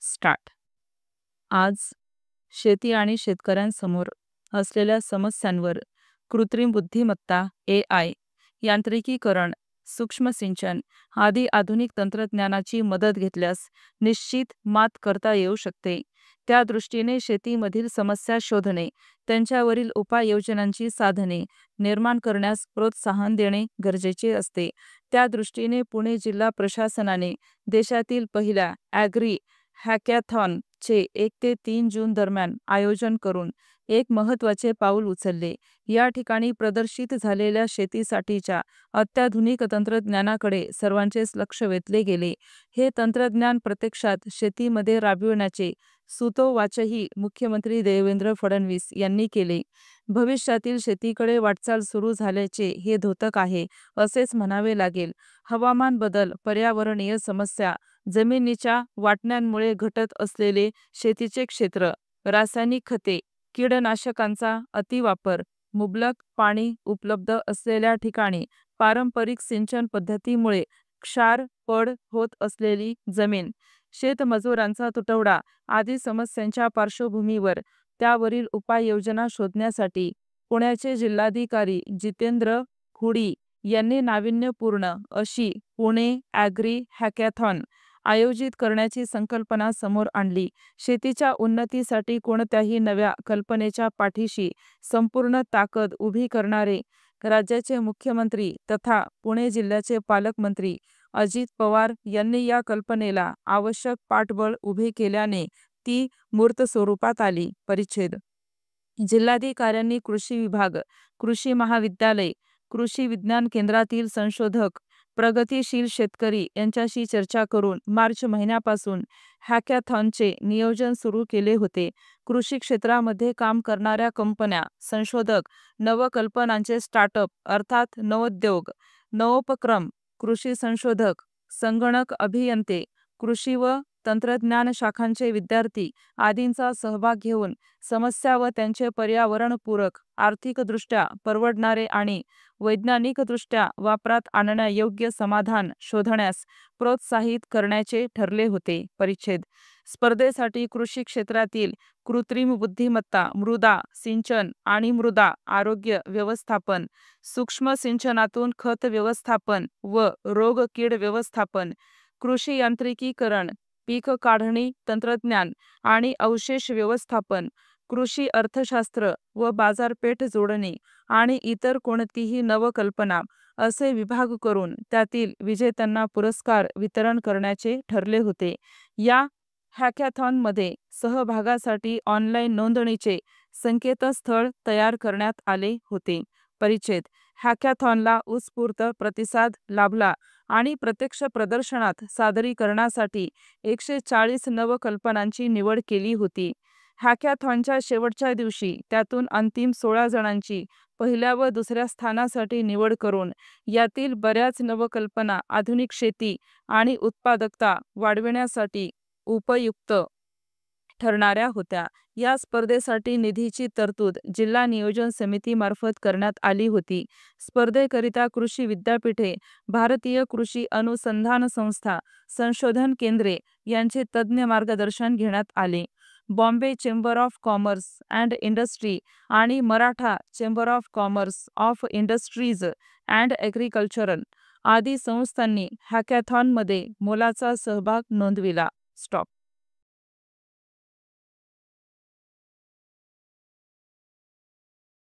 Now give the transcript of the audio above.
Start. आज शेती आणि शेतकऱ्यांसमोर असलेल्या समस्यांवर कृत्रिम बुद्धिमत्ता AI, यांत्रिकीकरण, सूक्ष्म सिंचन आदी आधुनिक तंत्रज्ञानाची मदत घेतल्यास निश्चित मात करता येऊ शकते. त्या दृष्टीने शेतीमधील समस्या शोधणे, त्यांच्यावरील उपाययोजनांची साधने निर्माण करण्यास प्रोत्साहन देणे गरजेचे असते. त्या दृष्टीने पुणे जिल्हा प्रशासनाने देशातील पहिल्या ॲग्री हॅकॅथॉनचे 1 ते 3 जून दरम्यान आयोजन करून एक महत्त्वाचे पाऊल उचलले. या ठिकाणी प्रदर्शित झालेल्या शेतीसाठीच्या अत्याधुनिक तंत्रज्ञानाकडे सर्वांचेच लक्ष वेधले गेले. हे तंत्रज्ञान प्रत्यक्षात शेतीमध्ये राबविण्याचे सूतोवाचही मुख्यमंत्री देवेंद्र फडणवीस यांनी केले. भविष्यातील शेतीकडे वाटचाल सुरू झाल्याचे हे द्योतक आहे असेच म्हणावे लागेल. हवामान बदल, पर्यावरणीय समस्या, जमिनीच्या वाटण्यांमुळे घटत असलेले शेतीचे क्षेत्र, रासायनिक खते, कीडनाशकांचा अतिवापर, मुबलक पाणी उपलब्ध असलेल्या ठिकाणी पारंपरिक सिंचन पद्धतीमुळे क्षार पड होत असलेली जमीन, शेतमजुरांचा तुटवडा आदी समस्यांच्या पार्श्वभूमीवर त्यावरील उपाययोजना शोधण्यासाठी पुण्याचे जिल्हाधिकारी जितेंद्र खुडी यांनी नाविन्यपूर्ण अशी पुणे ॲग्री हॅकॅथॉन आयोजित करण्याची संकल्पना समोर आणली. शेतीच्या उन्नतीसाठी कोणत्याही नव्या कल्पनेच्या पाठीशी संपूर्ण ताकद उभी करणारे राज्याचे मुख्यमंत्री तथा पुणे जिल्ह्याचे पालकमंत्री अजित पवार यांनी या कल्पनेला आवश्यक पाठबळ उभे केल्याने ती मूर्त स्वरूपात आली. परिच्छेद. जिल्हाधिकाऱ्यांनी कृषी विभाग, कृषी महाविद्यालय, कृषी विज्ञान केंद्रातील संशोधक, प्रगतिशील शेतकरी यांच्याशी चर्चा करून मार्च महिन्यापासून हॅकॅथॉनचे नियोजन सुरू केले होते. कृषी क्षेत्रामध्ये काम करणाऱ्या कंपन्या, संशोधक, नवकल्पनांचे स्टार्टअप अर्थात नवोद्योग, नवोपक्रम, कृषी संशोधक, संगणक अभियंते, कृषी व तंत्रज्ञान शाखांचे विद्यार्थी आदींचा सहभाग घेऊन समस्या व त्यांचे पर्यावरणपूरक, आर्थिकदृष्ट्या परवडणारे आणि वैज्ञानिकदृष्ट्या वापरात आणण्यायोग्य समाधान शोधण्यास प्रोत्साहित करण्याचे ठरले होते. परिच्छेद. स्पर्धेसाठी कृषी क्षेत्रातील कृत्रिम बुद्धिमत्ता, मृदा सिंचन आणि मृदा आरोग्य व्यवस्थापन, सूक्ष्म सिंचनातून खत व्यवस्थापन व रोग कीड व्यवस्थापन, कृषी यांत्रिकीकरण, पीक काढणी तंत्रज्ञान आणि अवशेष व्यवस्थापन, कृषी अर्थशास्त्र व बाजारपेठ जोडणी आणि इतर कोणतीही नवकल्पना असे विभाग करून त्यातील विजेत्यांना पुरस्कार वितरण करण्याचे ठरले होते. या हॅकॅथॉनमध्ये सहभागासाठी ऑनलाईन नोंदणीचे संकेतस्थळ तयार करण्यात आले होते. परिच्छेद. हॅकॅथॉनला उत्स्फूर्त प्रतिसाद लाभला आणि प्रत्यक्ष प्रदर्शनात सादरीकरणासाठी 140 नवकल्पनांची निवड केली होती. हॅकॅथॉनच्या शेवटच्या दिवशी त्यातून अंतिम 16 जणांची पहिल्या व दुसऱ्या स्थानासाठी निवड करून यातील बऱ्याच नवकल्पना आधुनिक शेती आणि उत्पादकता वाढविण्यासाठी उपयुक्त ठरणाऱ्या होत्या. या स्पर्धेसाठी निधीची तरतूद जिल्हा नियोजन समितीमार्फत करण्यात आली होती. स्पर्धेकरिता कृषी विद्यापीठे, भारतीय कृषी अनुसंधान संस्था, संशोधन केंद्रे यांचे तज्ज्ञ मार्गदर्शन घेण्यात आले. Bombay chamber of commerce and industry आणि Maratha chamber of commerce of industries and agricultural आदी संस्थांनी हॅकॅथॉनमध्ये मोलाचा सहभाग नोंदविला. स्टॉप.